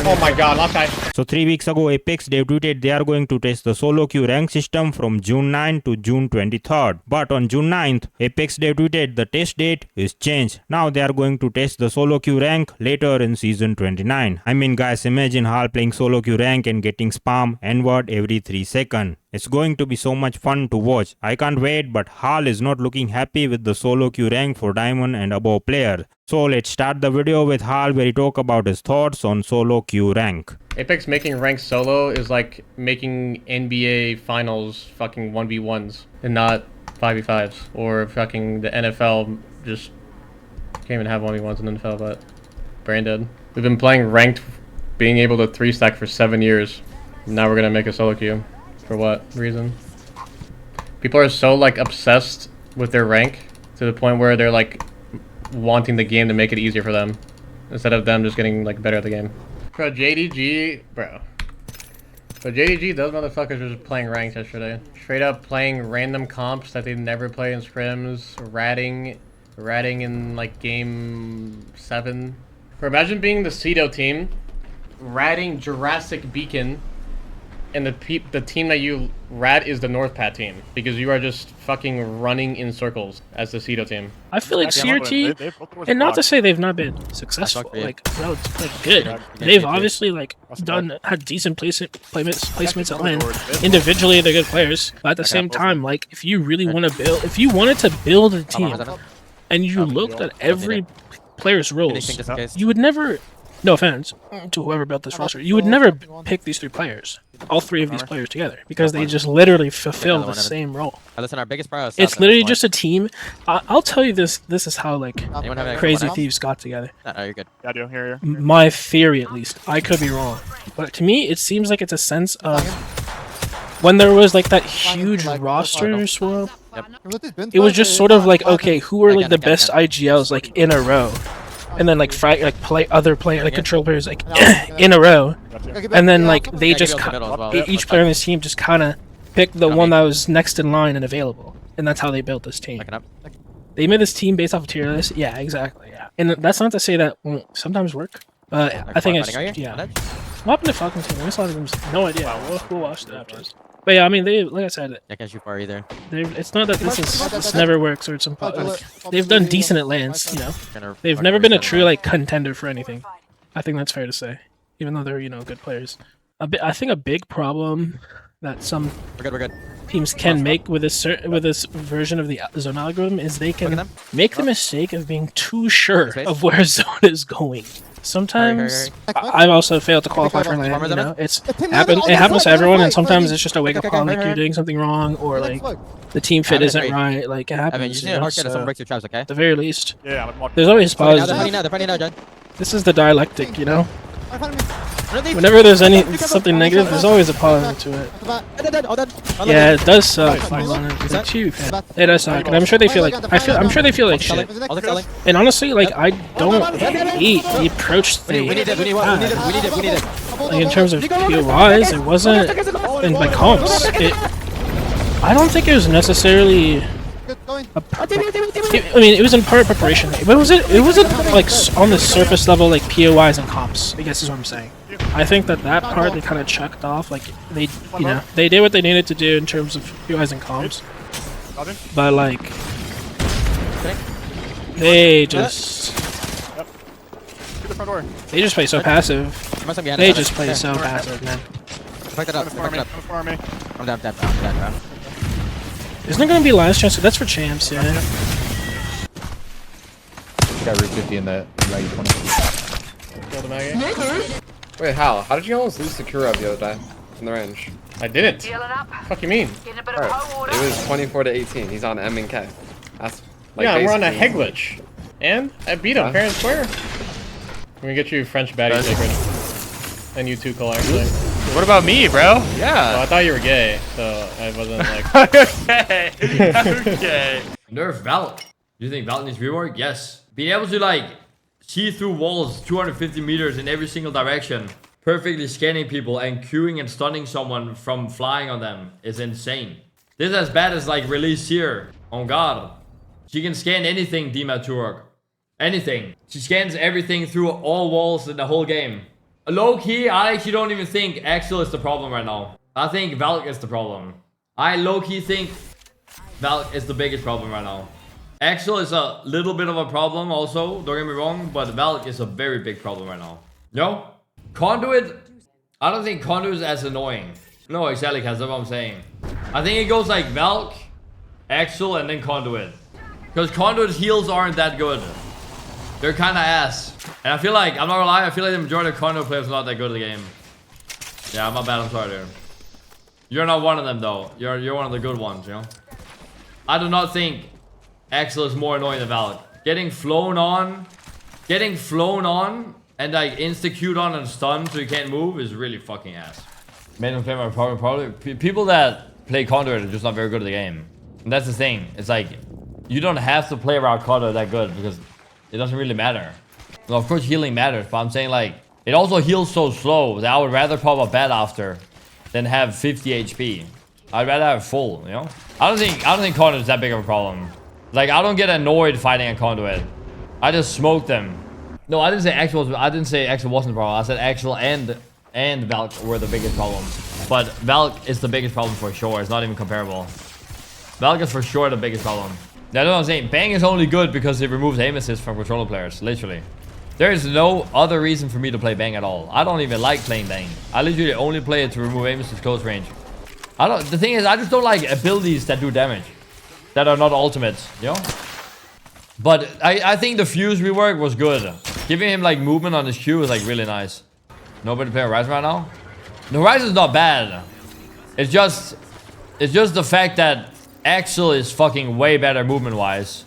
Oh my god, last guy. So 3 weeks ago, Apex debuted they are going to test the Solo Q rank system from June 9 to June 23rd. But on June 9th, Apex debuted the test date is changed. Now they are going to test the Solo Q rank later in season 29. I mean guys, imagine Hal playing Solo Q rank and getting spam N-word every 3 seconds. It's going to be so much fun to watch. I can't wait, but Hal is not looking happy with the Solo Q rank for Diamond and above player. So let's start the video with Hal where he talk about his thoughts on Solo Q rank. Apex making ranked solo is like making NBA finals fucking 1v1s and not 5v5s. Or fucking the NFL just can't even have 1v1s in the NFL, but brain dead. We've been playing ranked, being able to 3-stack for 7 years. Now we're gonna make a solo queue. For what reason? People are so like obsessed with their rank to the point where they're like wanting the game to make it easier for them instead of them just getting like better at the game. Bro, JDG, bro. But JDG, those motherfuckers were just playing ranked yesterday. Straight up playing random comps that they never play in scrims, ratting in like game 7. Bro, imagine being the Cedo team, ratting Jurassic Beacon, and the team that you rat is the Northpat team because you are just fucking running in circles as the Cedo team. I feel like CRT, and not to say they've not been successful, like good. They've obviously like had decent placements at LAN. Individually, they're good players, but at the same time, like if you really want to build, if you wanted to build a team, and you looked at every player's roles, you would never. No offense to whoever built this roster, you would never pick these 3 players, all 3 of these players together, because they just literally fulfill the same role. Listen, our biggest priority. It's literally just a team. I'll tell you this. This is how like Crazy Thieves got together. No, you're good. Yeah, I do. Here. My theory, at least. I could be wrong, but to me, it seems like it's a sense of when there was like that huge roster swap. It was just sort of like, okay, who are like the best IGLs like in a row? And then like control players like in a row, and then like they just each player on this team just kind of picked the one that was next in line and available, and that's how they built this team. They made this team based off of tier list. Yeah, exactly. Yeah, and that's not to say that won't sometimes work, but I think it's What happened to Falcon team? I saw them. No idea. We'll watch that afterwards. But yeah, I mean, they like I said, I can't shoot far either. It's not that this never works or it's like, they've done decent at lands, you know. They've never been a true like contender for anything. I think that's fair to say, even though they're good players. I think a big problem that some teams can make with this version of the zone algorithm is they can make the mistake of being too sure of where zone is going. Sometimes I've also failed to qualify for LAN. You know, it happens to everyone, and sometimes it's just a wake up call, like you're doing something wrong, or like the team fit isn't right. Like it happens. You know, so, at the very least, there's always positive. This is the dialectic, you know. Whenever there's something negative, there's always a positive to it. Yeah, it does suck. It does suck, and I'm sure they feel like I'm sure they feel like shit. And honestly, like I don't hate the approach they had. Like in terms of POIs, it wasn't, and by comps, I don't think it was necessarily. I mean, it was in part preparation, but it wasn't like on the surface level like POIs and comps, I guess is what I'm saying. I think that part they kind of checked off, like they did what they needed to do in terms of POIs and comps, but like they just play so passive. They just play so passive, man. I'm down. Isn't there gonna be last chance? That's for champs, yeah. Got root 50 in the right 20. Wait, Hal, how did you almost lose to Kuro the other day in the range? I didn't. What the fuck you mean? Right. It was 24 to 18. He's on M and K. That's like yeah, we're on a head glitch. And I beat him fair and square. I'm gonna get you French baddie sacred. And you too, Cole, actually. What about me, bro? Yeah. Well, I thought you were gay, so I wasn't like... Okay. Okay. Nerf Valk. Do you think Valk needs rework? Yes. Being able to like see through walls 250 meters in every single direction, perfectly scanning people and queuing and stunning someone from flying on them is insane. This is as bad as like release here on God. She can scan anything, Dima Turok. anything. She scans everything through all walls in the whole game. Low key, I actually don't even think Axel is the problem right now. I think Valk is the problem. I low key think Valk is the biggest problem right now. Axel is a little bit of a problem also, don't get me wrong, but Valk is a very big problem right now. No? Conduit, I don't think Conduit is as annoying. No, exactly, that's what I'm saying. I think it goes like Valk, Axel, and then Conduit. Because Conduit's heals aren't that good. They're kind of ass. And I feel like, I'm not gonna lie, I feel like the majority of Conduit players are not that good at the game. Yeah, my bad, I'm sorry, dude. You're not one of them, though. You're one of the good ones, you know? I do not think Axel is more annoying than Valk. Getting flown on, and like insta-Q'd on and stunned so you can't move is really fucking ass. Made him play my probably people that play Conduit are just not very good at the game. And that's the thing. It's like, you don't have to play around Conduit that good because it doesn't really matter. Well, of course healing matters, but I'm saying like, it also heals so slow that I would rather pop a bat after than have 50 HP. I'd rather have full, you know? I don't think Conduit is that big of a problem. Like, I don't get annoyed fighting a Conduit. I just smoke them. No, I didn't say Axel wasn't the problem. I said Axel and Valk were the biggest problem. But Valk is the biggest problem for sure. It's not even comparable. Valk is for sure the biggest problem. Now, what I'm saying, Bang is only good because it removes aim assist from controller players, literally. There is no other reason for me to play Bang at all. I don't even like playing Bang. I literally only play it to remove aim assist close range. The thing is, I just don't like abilities that do damage. That are not ultimates, you know? But I think the fuse rework was good. Giving him like movement on his Q is like really nice. Nobody play Horizon right now? The Horizon is not bad. It's just the fact that Axel is fucking way better movement-wise.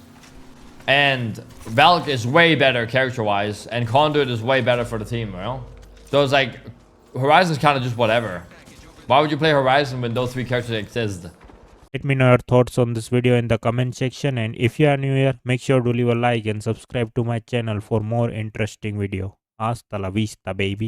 And Valk is way better character-wise. And Conduit is way better for the team, you know? So it's like, Horizon's kind of just whatever. Why would you play Horizon when those three characters exist? Let me know your thoughts on this video in the comment section, and if you are new here, make sure to leave a like and subscribe to my channel for more interesting video. Hasta la vista, baby.